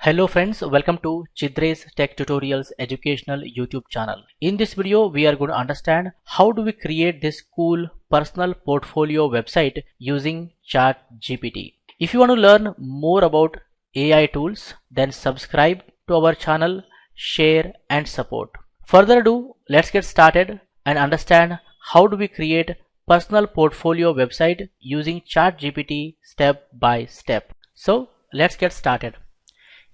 Hello friends, welcome to Chidre's Tech Tutorials educational YouTube channel. In this video, we are going to understand how do we create this cool personal portfolio website using ChatGPT. If you want to learn more about AI tools, then subscribe to our channel, share and support. Further ado, let's get started and understand how do we create personal portfolio website using ChatGPT step by step. So let's get started.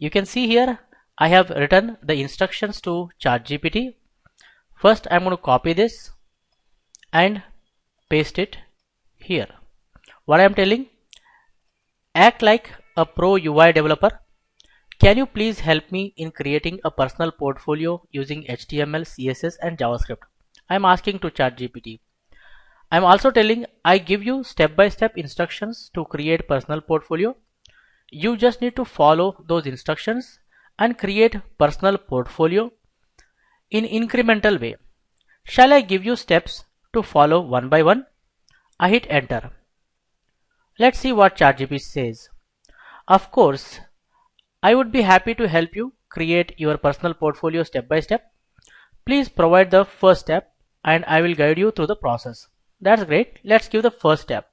You can see here I have written the instructions to ChatGPT. First I'm going to copy this and paste it here. What I am telling, act like a pro UI developer. Can you please help me in creating a personal portfolio using HTML, CSS and JavaScript? I am asking to ChatGPT. I am also telling I give you step-by-step instructions to create personal portfolio. You just need to follow those instructions and create personal portfolio in incremental way. Shall I give you steps to follow one by one? I hit enter. Let's see what ChatGPT says. Of course, I would be happy to help you create your personal portfolio step by step. Please provide the first step and I will guide you through the process. That's great. Let's give the first step.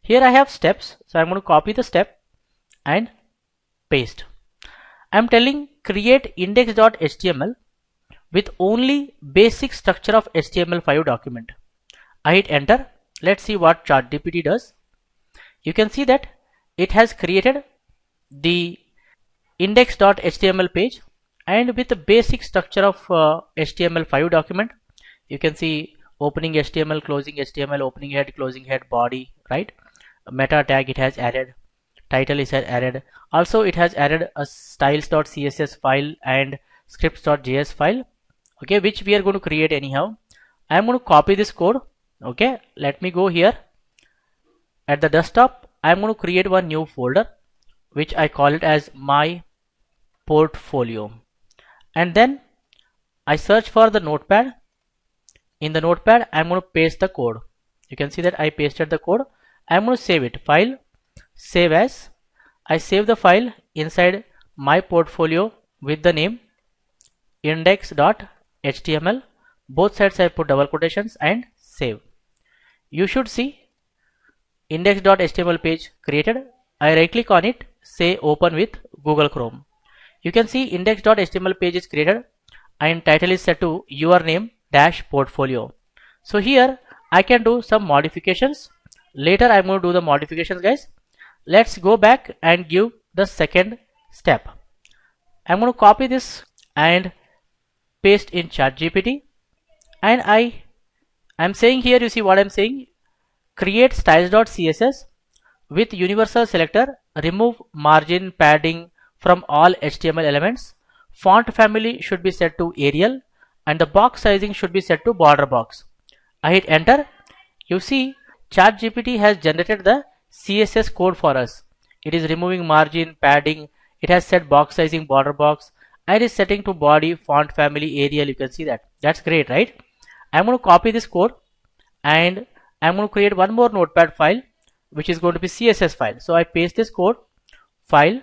Here I have steps, so I'm going to copy the step and paste. I'm telling create index.html with only basic structure of HTML5 document. I hit enter. Let's see what ChatGPT does. You can see that it has created the index.html page and with the basic structure of HTML5 document. You can see opening HTML, closing HTML, opening head, closing head, body, right? A meta tag it has added. Title is added. Also it has added a styles.css file and scripts.js file, okay, which we are going to create anyhow. I am going to copy this code. Okay, let me go here at the desktop. I am going to create one new folder which I call it as my portfolio, and then I search for the notepad. In the notepad I am going to paste the code. You can see that I pasted the code. I am going to save it. File, save as. I save the file inside my portfolio with the name index.html. Both sides I put double quotations and save. You should see index.html page created. I right click on it, say open with Google Chrome. You can see index.html page is created and title is set to your name dash portfolio. So here I can do some modifications. Later I'm going to do the modifications, guys. Let's go back and give the second step. I'm going to copy this and paste in ChatGPT, and I'm saying here, you see what I'm saying, create styles.css with universal selector, remove margin padding from all HTML elements, font family should be set to Arial and the box sizing should be set to border box. I hit enter. You see ChatGPT has generated the CSS code for us. It is removing margin, padding, it has set box sizing, border box, and is setting to body, font family, Arial. You can see that. That's great, right? I'm going to copy this code and I'm going to create one more notepad file which is going to be CSS file. So I paste this code, file,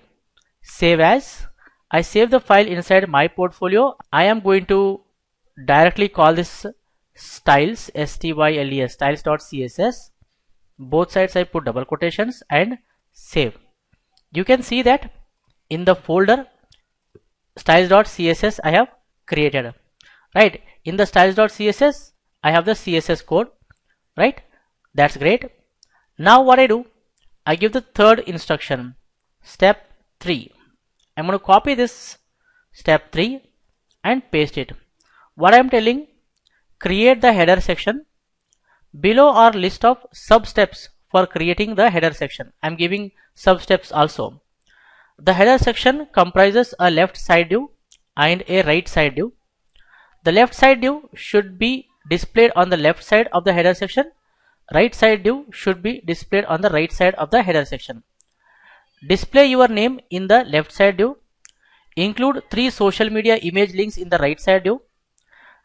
save as. I save the file inside my portfolio. I am going to directly call this styles, S-T-Y-L-E-S, styles.css. Both sides I put double quotations and save. You can see that in the folder styles.css I have created, right? In the styles.css I have the CSS code, right? That's great. Now what I do, I give the third instruction, step 3. I'm going to copy this step 3 and paste it. What I am telling, create the header section. Below are list of sub steps for creating the header section. I am giving sub steps also. The header section comprises a left side view and a right side view. The left side view should be displayed on the left side of the header section. Right side view should be displayed on the right side of the header section. Display your name in the left side view. Include 3 social media image links in the right side view.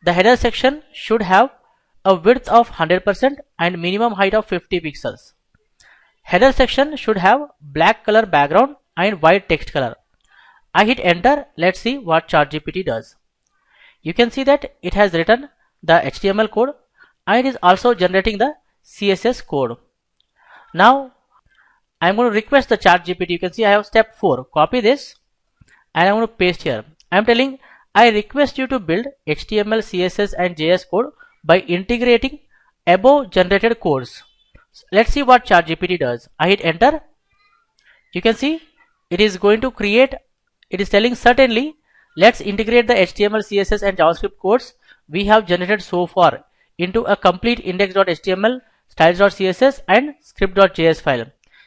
The header section should have a width of 100% and minimum height of 50 pixels. Header section should have black color background and white text color. I hit enter. Let's see what ChatGPT does. You can see that it has written the HTML code and it is also generating the CSS code. Now I'm going to request the ChatGPT. You can see I have step 4. Copy this and I'm going to paste here. I'm telling I request you to build HTML, CSS and JS code by integrating above generated codes. Let's see what ChatGPT does. I hit enter. You can see it is going to create, it is telling certainly let's integrate the HTML, CSS and JavaScript codes we have generated so far into a complete index.html, styles.css and script.js file.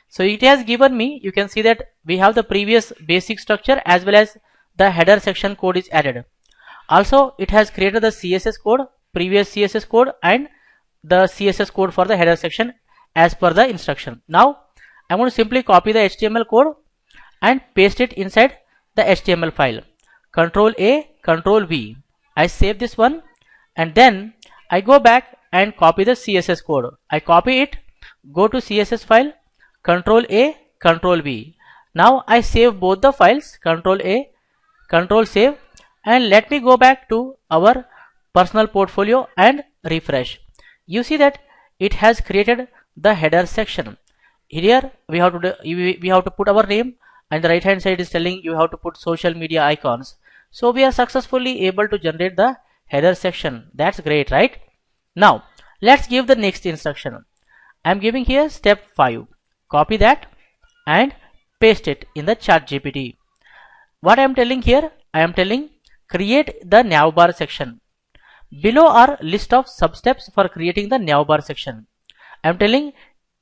So it has given me, you can see that we have the previous basic structure as well as the header section code is added. Also it has created the CSS code, previous CSS code and the CSS code for the header section as per the instruction. Now I'm going to simply copy the HTML code and paste it inside the HTML file. Control A, Control V. I save this one and then I go back and copy the CSS code. I copy it, go to CSS file, Control A, Control V. Now I save both the files, Control A, Control save, and let me go back to our personal portfolio and refresh. You see that it has created the header section. Here we have to put our name and the right hand side is telling you have to put social media icons. So we are successfully able to generate the header section. That's great, right? Now let's give the next instruction. I'm giving here step 5. Copy that and paste it in the ChatGPT. What I am telling here, I am telling create the navbar section. Below are list of substeps for creating the navbar section. I am telling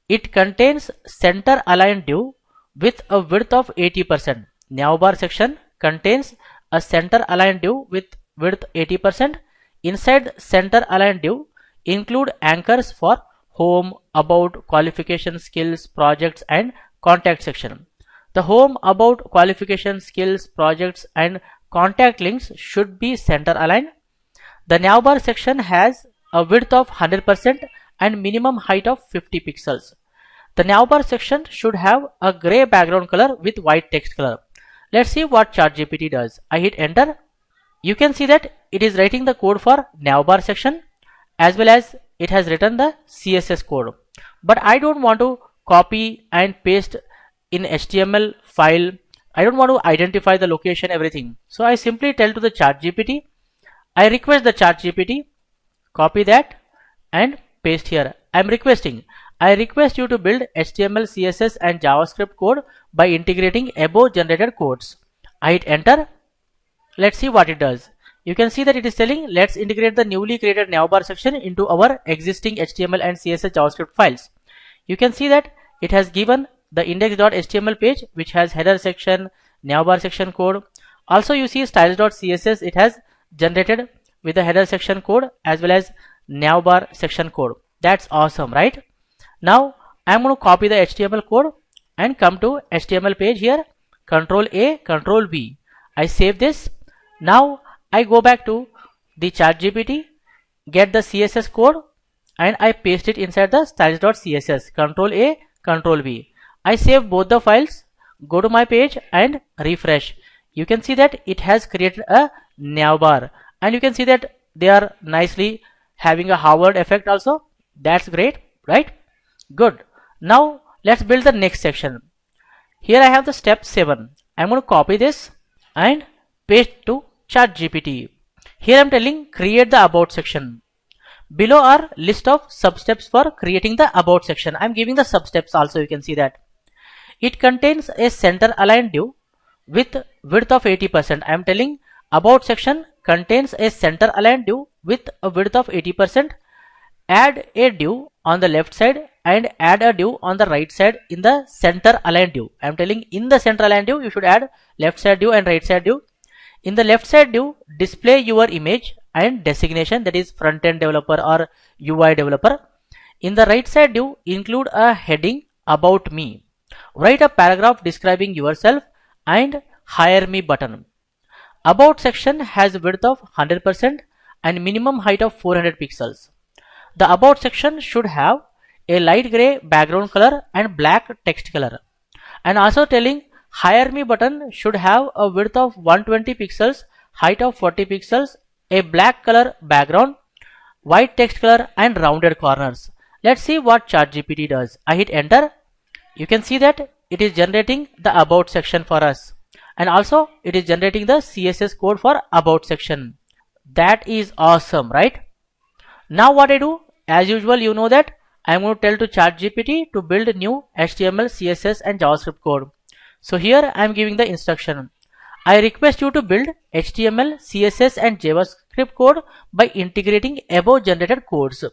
it contains center aligned div with a width of 80%. Navbar section contains a center aligned div with width 80%. Inside center aligned div include anchors for home, about, qualifications, skills, projects and contact section. The home, about, qualifications, skills, projects and contact links should be center aligned. The navbar section has a width of 100% and minimum height of 50 pixels. The navbar section should have a gray background color with white text color. Let's see what ChatGPT does. I hit enter. You can see that it is writing the code for navbar section as well as it has written the CSS code. But I don't want to copy and paste in HTML file. I don't want to identify the location, everything. So I simply tell to the ChatGPT, I request the ChatGPT, copy that and paste here. I request you to build HTML, CSS and JavaScript code by integrating above generated codes. I hit enter. Let's see what it does. You can see that it is telling let's integrate the newly created navbar section into our existing HTML and CSS JavaScript files. You can see that it has given the index.html page which has header section, navbar section code. Also you see styles.css it has generated with the header section code as well as navbar section code. That's awesome, right? Now I'm going to copy the HTML code and come to HTML page here. Control A, Control V. I save this. Now I go back to the ChatGPT, get the CSS code and I paste it inside the styles.css. Control A, Control V. I save both the files, go to my page and refresh. You can see that it has created a navbar and you can see that they are nicely having a hovered effect also. That's great, right? Good. Now let's build the next section. Here I have the step 7. I'm going to copy this and paste to ChatGPT. Here I'm telling create the about section. Below are list of substeps for creating the about section. I'm giving the substeps also, you can see that. It contains a center aligned div with width of 80%. I'm telling about section contains a center aligned div with a width of 80%. Add a div on the left side and add a div on the right side in the center aligned div. I'm telling in the center aligned div you should add left side div and right side div. In the left side div display your image and designation, that is front end developer or UI developer. In the right side div include a heading about me. Write a paragraph describing yourself and hire me button. About section has width of 100% and minimum height of 400 pixels. The about section should have a light gray background color and black text color. And also telling Hire Me button should have a width of 120 pixels, height of 40 pixels, a black color background, white text color and rounded corners. Let's see what ChatGPT does. I hit enter. You can see that it is generating the about section for us, and also it is generating the CSS code for about section. That is awesome, right? Now what I do, as usual, you know that I am going to tell to ChatGPT to build new HTML, CSS and JavaScript code. So here I am giving the instruction. I request you to build HTML, CSS and JavaScript code by integrating above generated codes.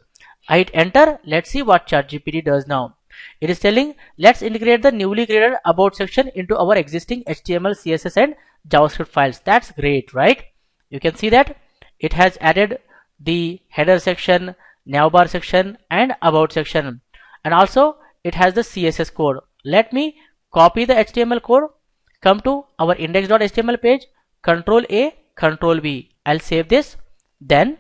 I hit enter. Let's see what ChatGPT does now. It is telling, let's integrate the newly created about section into our existing HTML, CSS and JavaScript files. That's great, right? You can see that it has added the header section, navbar section and about section, and also it has the CSS code. Let me copy the HTML code, come to our index.html page, Control A, Control V. I'll save this. Then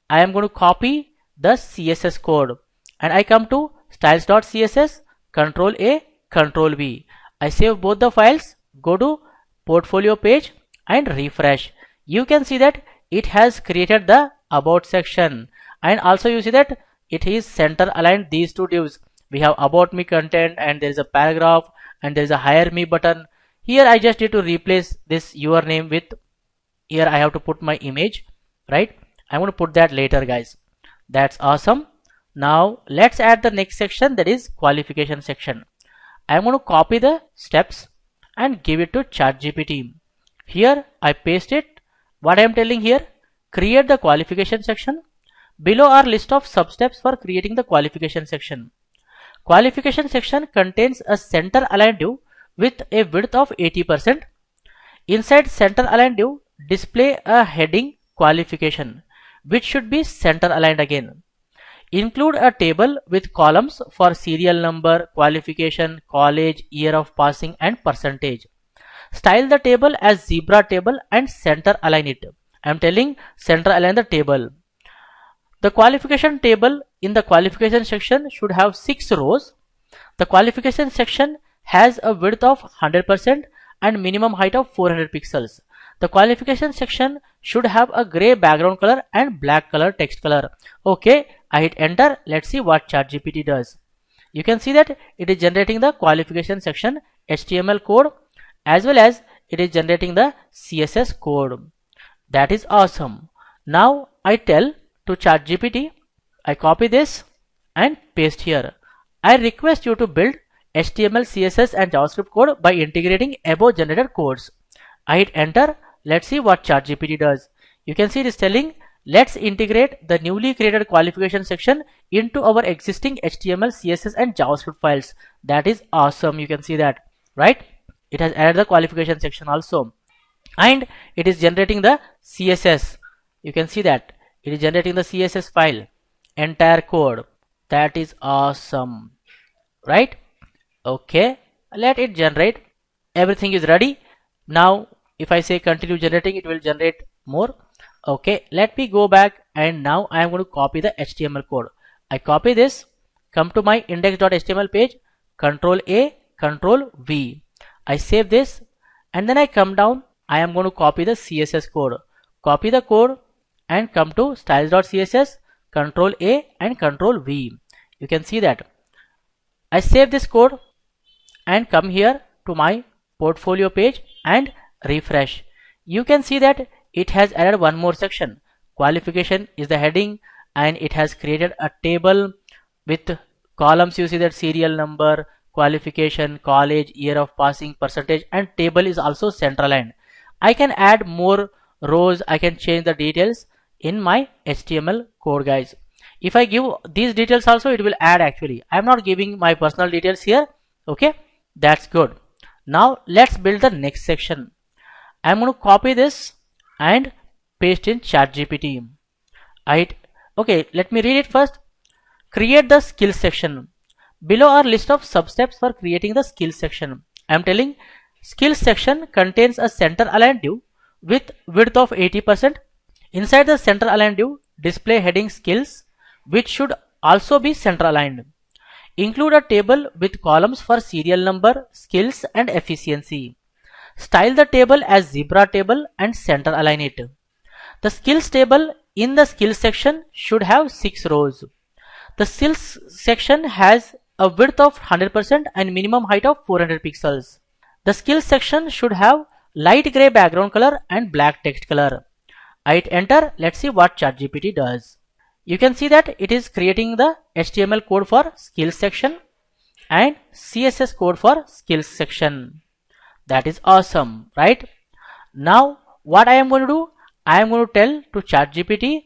I am going to copy the CSS code and I come to styles.css, Control A, Control V. I save both the files, go to portfolio page and refresh. You can see that it has created the about section, and also you see that it is center aligned these two divs. We have about me content and there is a paragraph and there is a hire me button. Here I just need to replace this your name with, here I have to put my image, right? I'm going to put that later, guys. That's awesome. Now let's add the next section, that is qualification section. I'm going to copy the steps and give it to ChatGPT. Here I paste it. What I am telling here, create the qualification section. Below are list of sub-steps for creating the qualification section. Qualification section contains a center aligned div with a width of 80%. Inside center aligned div, display a heading qualification, which should be center aligned again. Include a table with columns for serial number, qualification, college, year of passing and percentage. Style the table as zebra table and center align it. I am telling center align the table. The qualification table in the qualification section should have 6 rows. The qualification section has a width of 100% and minimum height of 400 pixels. The qualification section should have a gray background color and black color text color. Okay, I hit enter. Let's see what ChatGPT does. You can see that it is generating the qualification section HTML code as well as it is generating the CSS code. That is awesome. Now I tell to ChatGPT, I copy this and paste here. I request you to build HTML, CSS and JavaScript code by integrating above generated codes. I hit enter. Let's see what ChatGPT does. You can see it is telling, let's integrate the newly created qualification section into our existing HTML, CSS and JavaScript files. That is awesome. You can see that, right? It has added the qualification section also, and it is generating the CSS. You can see that it is generating the CSS file, entire code. That is awesome, right? Okay, let it generate. Everything is ready. Now if I say continue generating, it will generate more. Okay, let me go back and now I am going to copy the HTML code. I copy this, come to my index.html page, Control A, Control V. I save this and then I come down. I am going to copy the CSS code. Copy the code and come to styles.css, Control A and Control V. You can see that. I save this code and come here to my portfolio page and refresh. You can see that it has added one more section. Qualification is the heading and it has created a table with columns. You see that serial number, qualification, college, year of passing, percentage, and table is also center aligned. I can add more rows. I can change the details in my HTML code, guys. If I give these details also, it will add actually. I am not giving my personal details here. Okay, that's good. Now let's build the next section. I am going to copy this and paste in ChatGPT. Okay, let me read it first. Create the skills section. Below are list of sub-steps for creating the skills section. I am telling skills section contains a center aligned div with width of 80%. Inside the center aligned div, display heading skills, which should also be center aligned. Include a table with columns for serial number, skills and efficiency. Style the table as zebra table and center align it. The skills table in the skills section should have 6 rows. The skills section has a width of 100% and minimum height of 400 pixels. The skills section should have light gray background color and black text color. I hit enter. Let's see what ChatGPT does. You can see that it is creating the HTML code for skills section and CSS code for skills section. That is awesome, right? Now what I am going to do, I am going to tell to ChatGPT,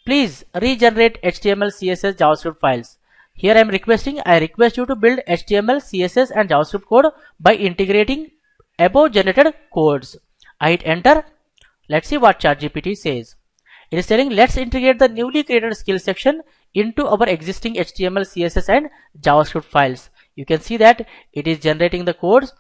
please regenerate HTML, CSS, JavaScript files. Here I request you to build HTML, CSS and JavaScript code by integrating above generated codes. I hit enter. Let's see what ChatGPT says. It is telling, let's integrate the newly created skills section into our existing HTML, CSS and JavaScript files. You can see that it is generating the codes.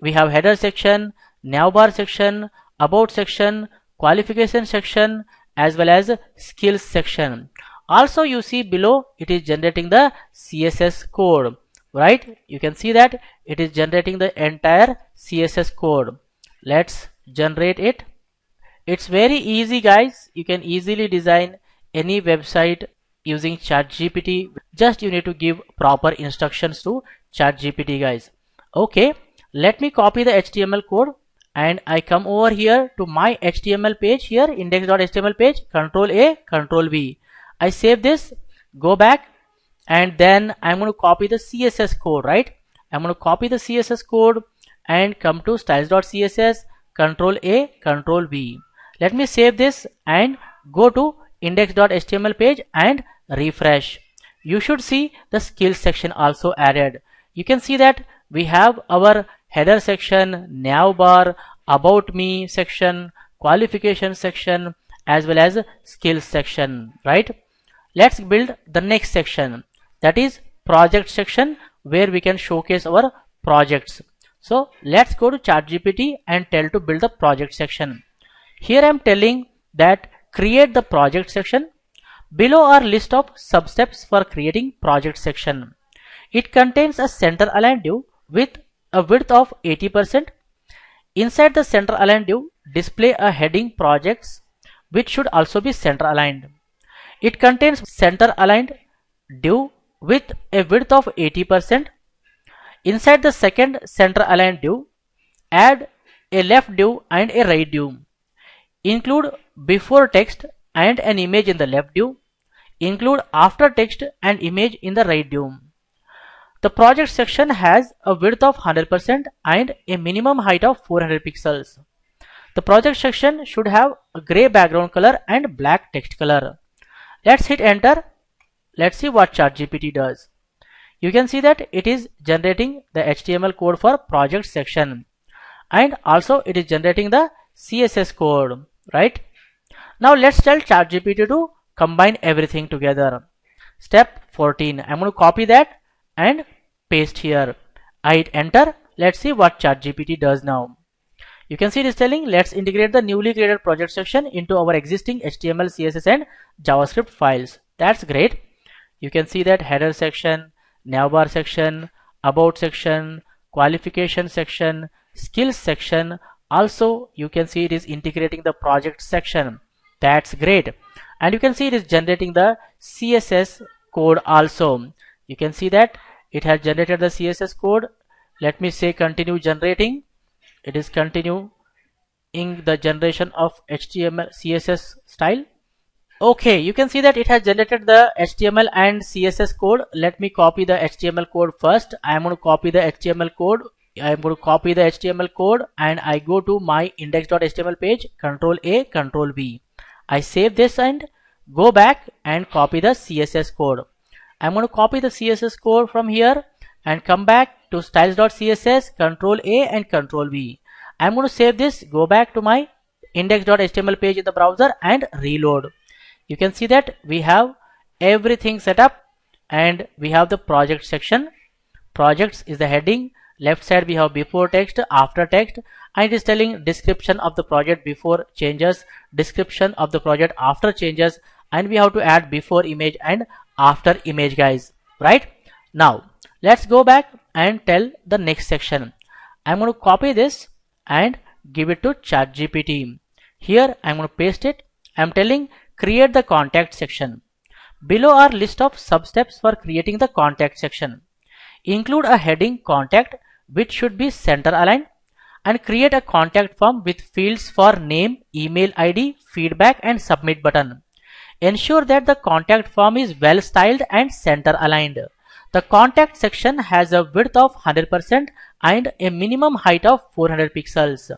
We have header section, navbar section, about section, qualification section as well as skills section. Also you see below it is generating the CSS code, right? You can see that it is generating the entire CSS code. Let's generate it. It's very easy guys. You can easily design any website using ChatGPT. Just you need to give proper instructions to ChatGPT guys. Okay, let me copy the HTML code and I come over here to my HTML page here, index.html page, Control A, Control V. I save this, go back and then I'm going to copy the CSS code, right? I'm going to copy the CSS code and come to styles.css, Control A, Control V. Let me save this and go to index.html page and refresh. You should see the skills section also added. You can see that we have our header section, navbar, about me section, qualification section as well as skills section, right? Let's build the next section, that is project section, where we can showcase our projects. So let's go to ChatGPT and tell to build the project section. Here I am telling that create the project section. Below are list of substeps for creating project section. It contains a center aligned div with a width of 80%. Inside the center aligned div, display a heading projects which should also be center aligned. It contains center aligned div with a width of 80%. Inside the second center aligned div, add a left div and a right div. Include before text and an image in the left div. Include after text and image in the right div. The project section has a width of 100% and a minimum height of 400 pixels. The project section should have a gray background color and black text color. Let's hit enter. Let's see what ChatGPT does. You can see that it is generating the HTML code for project section and also it is generating the CSS code, right? Now let's tell ChatGPT to combine everything together. Step 14. I'm going to copy that and paste here. I hit enter. Let's see what ChatGPT does now. You can see it is telling, let's integrate the newly created project section into our existing HTML, CSS and JavaScript files. That's great. You can see that header section, navbar section, about section, qualification section, skills section. Also you can see it is integrating the project section. That's great. And you can see it is generating the CSS code also. You can see that it has generated the CSS code. Let me say continue generating. It is continuing the generation of HTML CSS style. Okay, you can see that it has generated the HTML and CSS code. Let me copy the HTML code first. I am going to copy the HTML code. I am going to copy the HTML code and I go to my index.html page, Control A, Control V. I save this and go back and copy the CSS code. I'm going to copy the CSS code from here and come back to styles.css, Control A and Control V. I'm going to save this, go back to my index.html page in the browser and reload. You can see that we have everything set up and we have the project section. Projects is the heading. Left side we have before text, after text, and it is telling description of the project before changes, description of the project after changes, and we have to add before image and after image guys, right? Now Let's go back and tell the next section. I'm going to copy this and give it to ChatGPT. Here I'm going to paste it. I'm telling create the contact section. Below are list of sub-steps for creating the contact section. Include a heading contact which should be center aligned, and create a contact form with fields for name, email ID, feedback and submit button. Ensure that the contact form is well styled and center aligned. The contact section has a width of 100% and a minimum height of 400 pixels.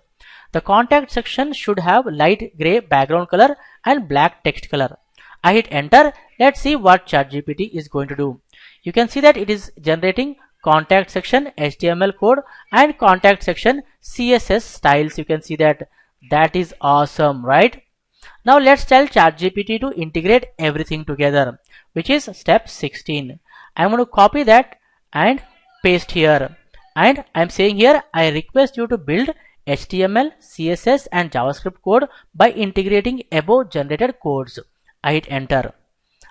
The contact section should have light gray background color and black text color. I hit enter. Let's see what ChatGPT is going to do. You can see that it is generating contact section HTML code and contact section CSS styles. You can see that. That is awesome, right? Now let's tell ChatGPT to integrate everything together, which is step 16. I'm going to copy that and paste here. And I'm saying here, I request you to build HTML, CSS and JavaScript code by integrating above generated codes. I hit enter.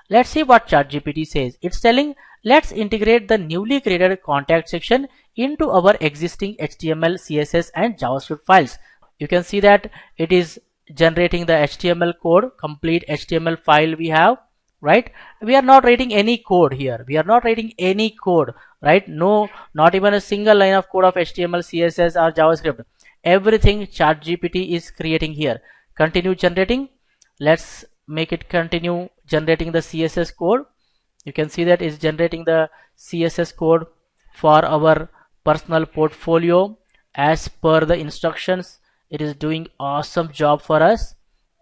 Let's see what ChatGPT says. It's telling, let's integrate the newly created contact section into our existing HTML, CSS and JavaScript files. You can see that it is generating the HTML code, complete HTML file we have, right? We are not writing any code here. We are not writing any code, right? No, not even a single line of code of HTML, CSS or JavaScript. Everything ChatGPT is creating here. Continue generating. Let's make it continue generating the CSS code. You can see that it's generating the CSS code for our personal portfolio as per the instructions. It is doing awesome job for us,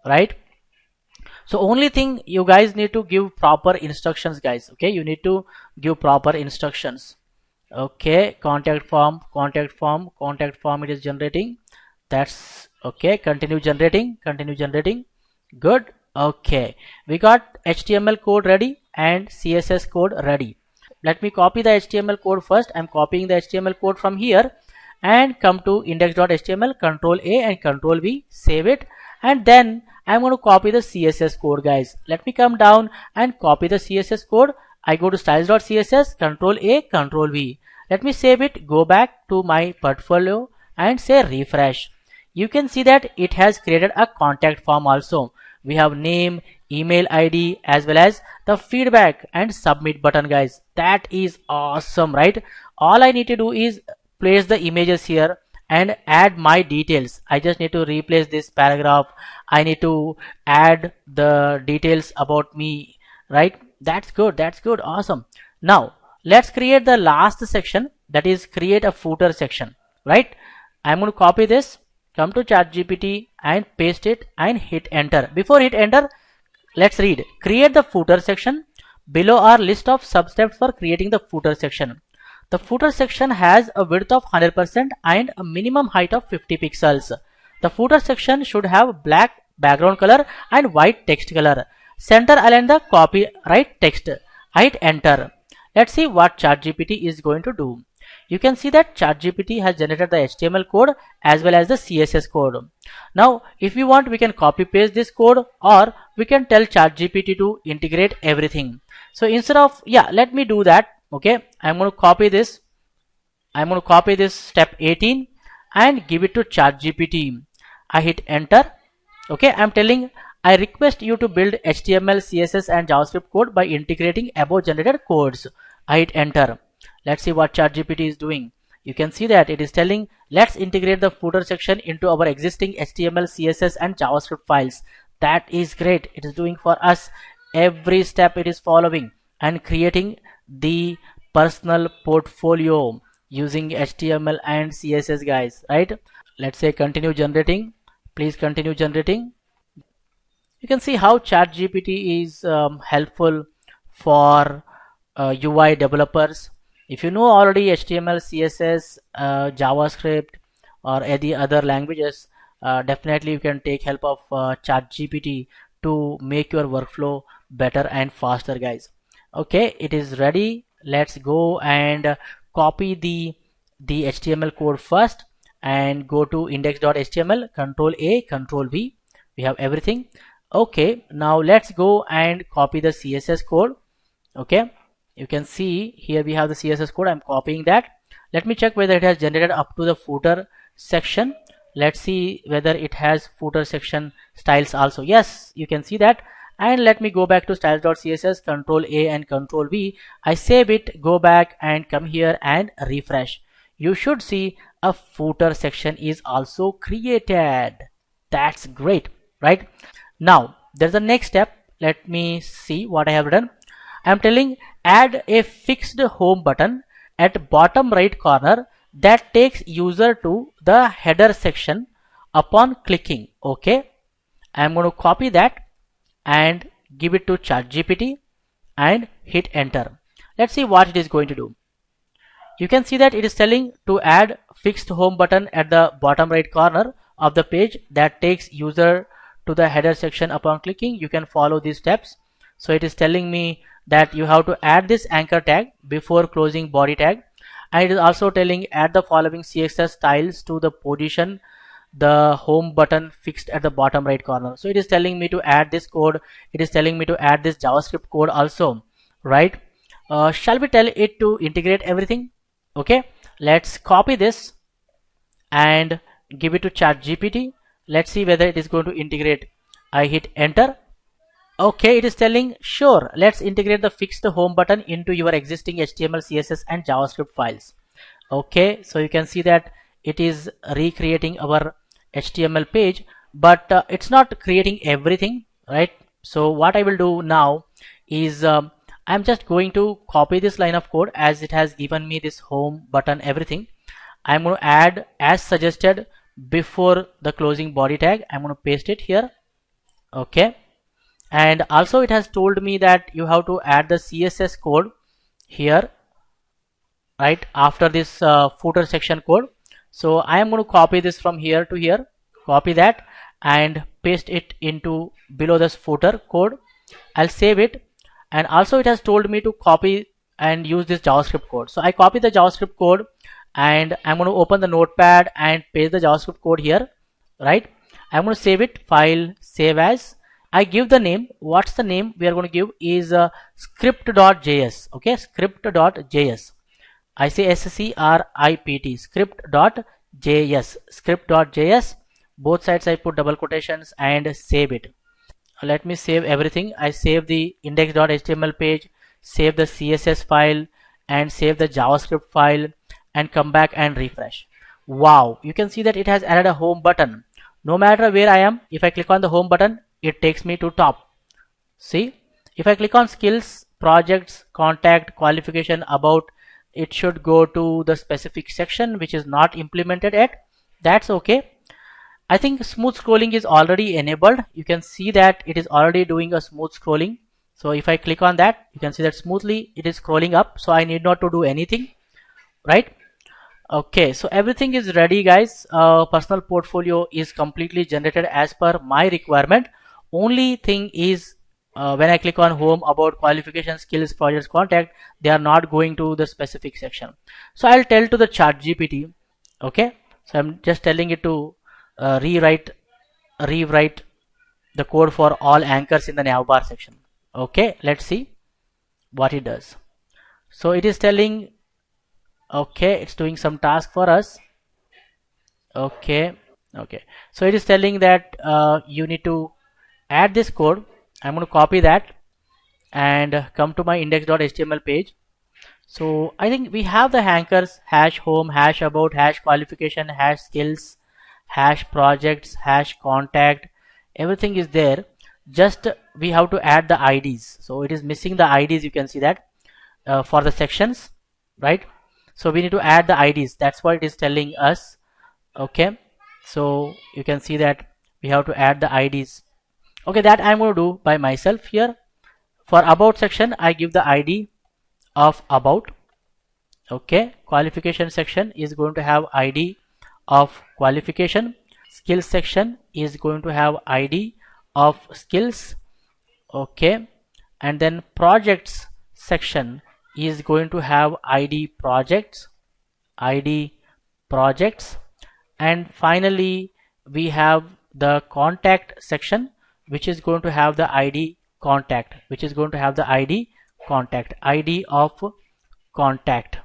right? So only thing, you guys need to give proper instructions, guys. Okay, you need to give proper instructions. Okay, contact form it is generating. That's okay. Continue generating. Good. Okay, we got HTML code ready and CSS code ready. Let me copy the HTML code first. I'm copying the HTML code from here and come to index.html, Control A and Control V, save it, and then I'm going to copy the CSS code, guys. Let me come down and copy the CSS code. I go to styles.css, Control A, Control V. Let me save it, go back to my portfolio and say refresh. You can see that it has created a contact form also. We have name, email ID as well as the feedback and submit button, guys. That is awesome, right? All I need to do is place the images here and add my details. I just need to replace this paragraph. I need to add the details about me, right? That's good, awesome. Now let's create the last section, that is create a footer section, right? I'm going to copy this, come to ChatGPT and paste it and hit enter. Before hit enter, let's read. Create the footer section. Below are list of sub-steps for creating the footer section. The footer section has a width of 100% and a minimum height of 50 pixels. The footer section should have black background color and white text color. Center align the copyright text. I hit enter. Let's see what ChatGPT is going to do. You can see that ChatGPT has generated the HTML code as well as the CSS code. Now, if we want, we can copy paste this code or we can tell ChatGPT to integrate everything. So instead of, let me do that. Okay, I'm going to copy this. I'm going to copy this step 18 and give it to ChatGPT. I hit enter. Okay, I'm telling, I request you to build HTML, CSS and JavaScript code by integrating above generated codes. I hit enter. Let's see what ChatGPT is doing. You can see that it is telling, let's integrate the footer section into our existing HTML, CSS and JavaScript files. That is great. It is doing for us every step it is following and creating the personal portfolio using HTML and CSS, guys, right? Let's say continue generating. Please continue generating. You can see how ChatGPT is helpful for UI developers. If you know already HTML, CSS, JavaScript or any other languages, definitely you can take help of ChatGPT to make your workflow better and faster, guys. Okay, it is ready. Let's go and copy the HTML code first and go to index.html, Control A, Control V. We have everything. Okay, now let's go and copy the CSS code. Okay, You can see here we have the CSS code. I'm copying that. Let me check whether it has generated up to the footer section. Let's see whether it has footer section styles also. Yes, you can see that. And let me go back to styles.css, control A and control V. I save it, go back and come here and refresh. You should see a footer section is also created. That's great, right? Now there's the next step. Let me see what I have done. I'm telling add a fixed home button at bottom right corner that takes user to the header section upon clicking. Okay, I'm going to copy that and give it to ChatGPT and hit enter. Let's see what it is going to do. You can see that it is telling to add fixed home button at the bottom right corner of the page that takes user to the header section upon clicking. You can follow these steps. So it is telling me that you have to add this anchor tag before closing body tag, and it is also telling add the following CSS styles to the position the home button fixed at the bottom right corner. So it is telling me to add this code. It is telling me to add this JavaScript code also, right? Shall we tell it to integrate everything? Okay, let's copy this and give it to ChatGPT. Let's see whether it is going to integrate. I hit enter. Okay, it is telling sure, let's integrate the fixed home button into your existing HTML, CSS and JavaScript files. Okay, so you can see that it is recreating our HTML page, but it's not creating everything, right? So what I will do now is I'm just going to copy this line of code as it has given me this home button everything. I'm going to add as suggested before the closing body tag. I'm going to paste it here. Okay, and also it has told me that you have to add the CSS code here right after this footer section code. So I am going to copy this from here to here, copy that and paste it into below this footer code. I'll save it, and also it has told me to copy and use this JavaScript code. So I copy the JavaScript code and I'm going to open the notepad and paste the JavaScript code here, right? I'm going to save it, file, save as. I give the name. What's the name we are going to give is script.js. Okay, script.js. I say script, script.js, script.js. Both sides I put double quotations and save it. Let me save everything. I save the index.html page, save the CSS file and save the JavaScript file and come back and refresh. Wow, you can see that it has added a home button. No matter where I am, if I click on the home button, it takes me to top. See, if I click on skills, projects, contact, qualification, about, it should go to the specific section which is not implemented yet. That's okay. I think smooth scrolling is already enabled. You can see that it is already doing a smooth scrolling. So if I click on that, you can see that smoothly it is scrolling up. So I need not to do anything, right? Okay, so everything is ready, guys. Personal portfolio is completely generated as per my requirement. Only thing is when I click on home, about, qualifications, skills, projects, contact, they are not going to the specific section. So I'll tell to the ChatGPT. Okay, so I'm just telling it to rewrite the code for all anchors in the navbar section. Okay, let's see what it does. So it is telling, okay, it's doing some task for us. Okay, so it is telling that you need to add this code. I'm going to copy that and come to my index.html page. So I think we have the anchors: hash home, hash about, hash qualification, hash skills, hash projects, hash contact. Everything is there. Just we have to add the IDs. So it is missing the IDs. You can see that for the sections, right? So we need to add the IDs. That's what it is telling us. Okay, so you can see that we have to add the IDs. Okay, that I'm going to do by myself here. For about section, I give the ID of about. Okay, qualification section is going to have ID of qualification. Skills section is going to have ID of skills. Okay, and then projects section is going to have ID projects, and finally we have the contact section which is going to have the ID contact, contact, ID of contact,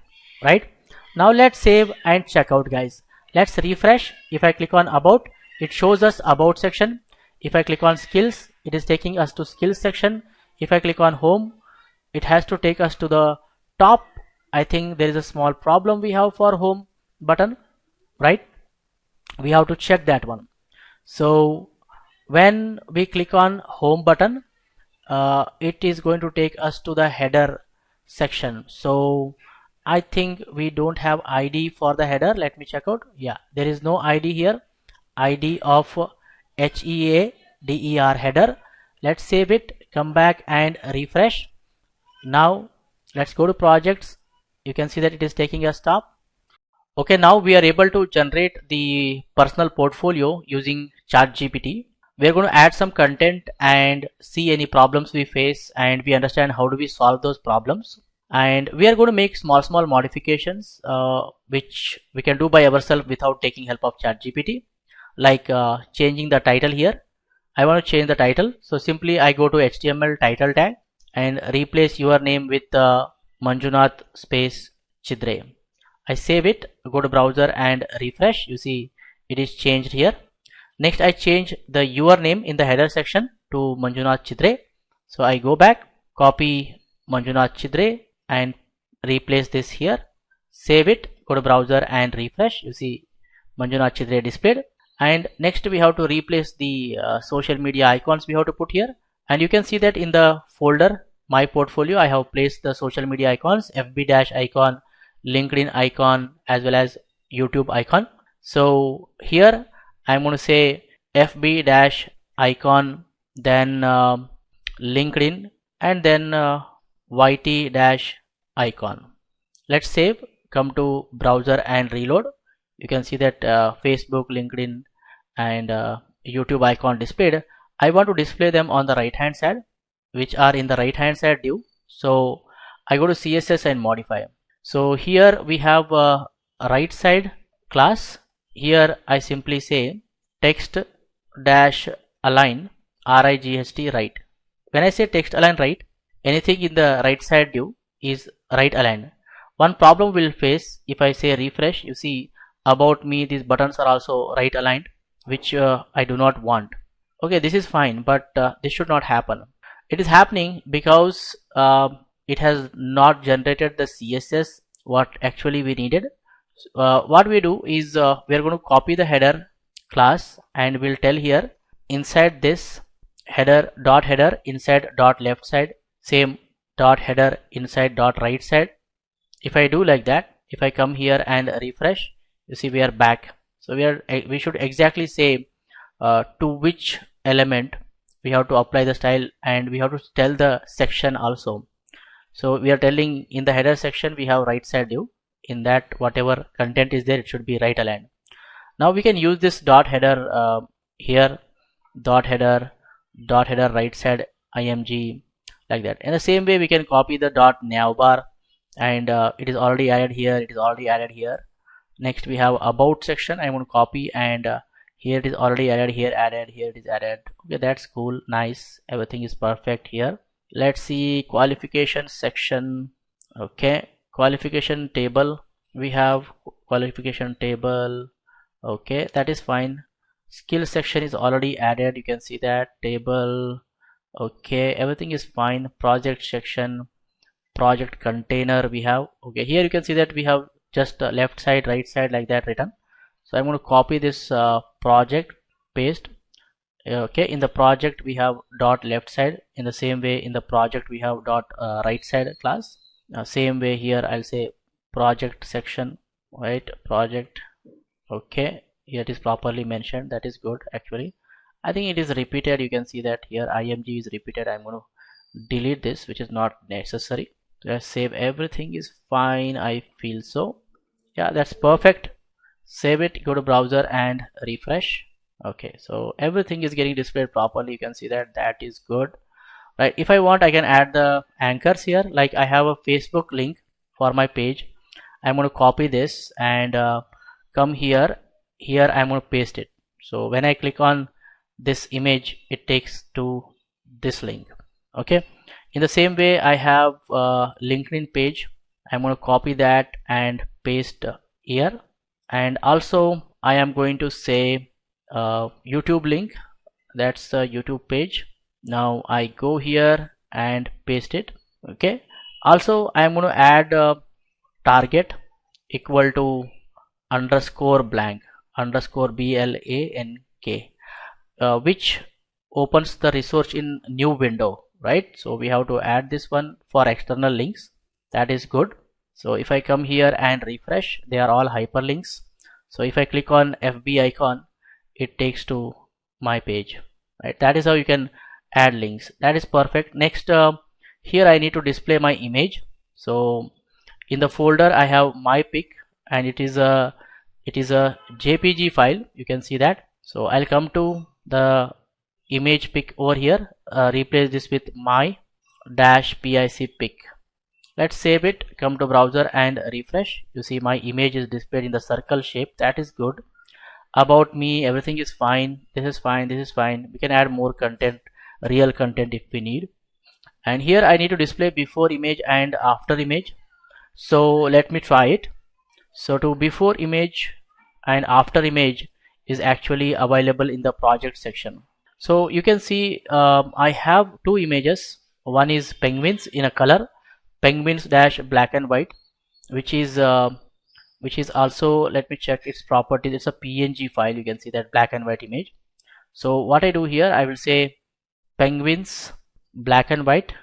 right? Now let's save and check out, guys. Let's refresh. If I click on about, it shows us about section. If I click on skills, it is taking us to skills section. If I click on home, it has to take us to the top. I think there is a small problem we have for home button, right? We have to check that one. So when we click on home button, it is going to take us to the header section. So I think we don't have ID for the header. Let me check out. Yeah, there is no ID here. ID of HEADER header. Let's save it, come back and refresh. Now let's go to projects. You can see that it is taking a stop. Okay, now we are able to generate the personal portfolio using ChatGPT. We are going to add some content and see any problems we face, and we understand how do we solve those problems. And we are going to make small modifications which we can do by ourselves without taking help of ChatGPT, like changing the title here. I want to change the title, so simply I go to HTML title tag and replace your name with Manjunath space Chidre. I save it, go to browser and refresh. You see it is changed here. Next I change the your name in the header section to Manjunath Chidre. So I go back, copy Manjunath Chidre and replace this here. Save it, go to browser and refresh. You see Manjunath Chidre displayed. And next we have to replace the social media icons we have to put here. And you can see that in the folder my portfolio I have placed the social media icons, FB dash icon, LinkedIn icon, as well as YouTube icon. So here I'm going to say FB dash icon, then LinkedIn, and then YT dash icon. Let's save, come to browser and reload. You can see that Facebook, LinkedIn and YouTube icon displayed. I want to display them on the right hand side, which are in the right hand side div. So I go to CSS and modify. So here we have a right side class. Here I simply say text dash align RIGST right. When I say text align right, anything in the right side div is right aligned. One problem we'll face if I say refresh, you see about me these buttons are also right aligned, which I do not want. Okay, this is fine, but this should not happen. It is happening because it has not generated the CSS what actually we needed. What we do is we are going to copy the header class and we'll tell here inside this header dot header inside dot left side, same dot header inside dot right side. If I do like that, if I come here and refresh, you see we are back. So we should exactly say to which element we have to apply the style, and we have to tell the section also. So we are telling in the header section we have right side view. In that whatever content is there, it should be right aligned. Now we can use this dot header here, dot header right side img, like that. In the same way we can copy the dot navbar, and it is already added here, it is already added here. Next we have about section. I'm going to copy, and here it is already added, here added, here it is added. Okay, that's cool, nice, everything is perfect here. Let's see qualification section. Okay, qualification table, we have qualification table. Okay, that is fine. Skill section is already added, you can see that table. Okay, everything is fine. Project section, project container we have. Okay, here you can see that we have just left side, right side, like that written. So I'm going to copy this project, paste. Okay, in the project we have dot left side. In the same way in the project we have dot right side class. Same way here I'll say project section, right, project. Okay, here it is properly mentioned, that is good. Actually I think it is repeated, you can see that here img is repeated. I'm going to delete this, which is not necessary. Let's save, everything is fine, I feel so. Yeah, that's perfect. Save it, go to browser and refresh. Okay, so everything is getting displayed properly, you can see that, that is good, right? If I want, I can add the anchors here. Like I have a Facebook link for my page. I'm going to copy this and come here. Here I'm going to paste it. So when I click on this image, it takes to this link. Okay, In the same way, I have a LinkedIn page. I'm going to copy that and paste here, and also I am going to say YouTube link. That's the YouTube page. Now I go here and paste it. Okay, also I am going to add a target equal to underscore blank underscore BLANK, which opens the resource in new window, right? So we have to add this one for external links. That is good. So if I come here and refresh, they are all hyperlinks. So if I click on FB icon, it takes to my page, right? That is how you can add links. That is perfect. Next, here I need to display my image. So in the folder I have my pic, and it is a JPG file. You can see that. So I'll come to the image pic over here, replace this with my dash pic pic. Let's save it, come to browser and refresh. You see my image is displayed in the circle shape. That is good. About me, everything is fine. This is fine, this is fine. We can add more content, real content if we need. And here I need to display before image and after image. So let me try it. So to before image and after image is actually available in the project section. So you can see I have two images. One is penguins in a color, penguins dash black and white, which is also, let me check its properties. It's a PNG file. You can see that black and white image. So what I do here, I will say penguins black and white,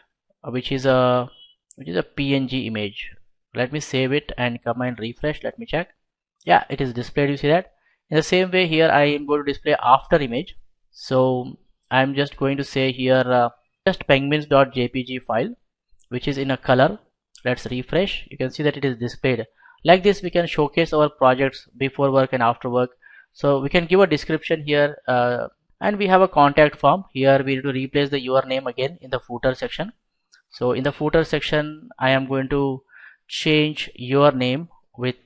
which is a PNG image. Let me save it and come and refresh. Let me check. Yeah, it is displayed. You see that. In the same way, here I am going to display after image. So I'm just going to say here just penguins.jpg file, which is in a color. Let's refresh. You can see that it is displayed. Like this, we can showcase our projects before work and after work. So we can give a description here, and we have a contact form. Here we need to replace the your name again in the footer section. So in the footer section, I am going to change your name with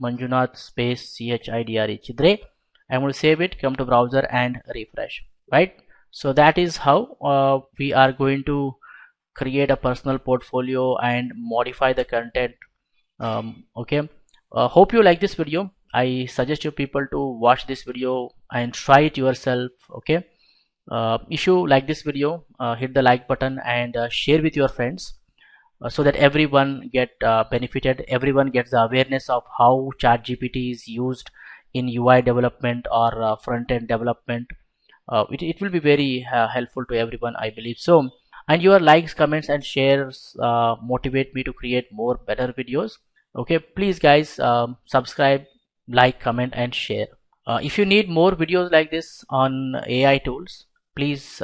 Manjunath space CHIDRE Chidre. I'm going to save it, come to browser and refresh, right? So that is how we are going to create a personal portfolio and modify the content. Okay, hope you like this video. I suggest you people to watch this video and try it yourself. Okay, if you like this video, hit the like button and share with your friends, so that everyone get benefited, everyone gets the awareness of how ChatGPT is used in UI development or front-end development. It will be very helpful to everyone, I believe so. And your likes, comments and shares motivate me to create more better videos. Okay, please guys, subscribe, like, comment and share. If you need more videos like this on AI tools, please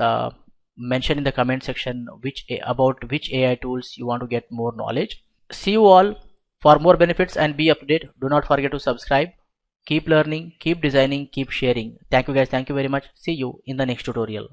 mention in the comment section about which AI tools you want to get more knowledge. See you all. For more benefits and be up to date, do not forget to subscribe. Keep learning, keep designing, keep sharing. Thank you guys. Thank you very much. See you in the next tutorial.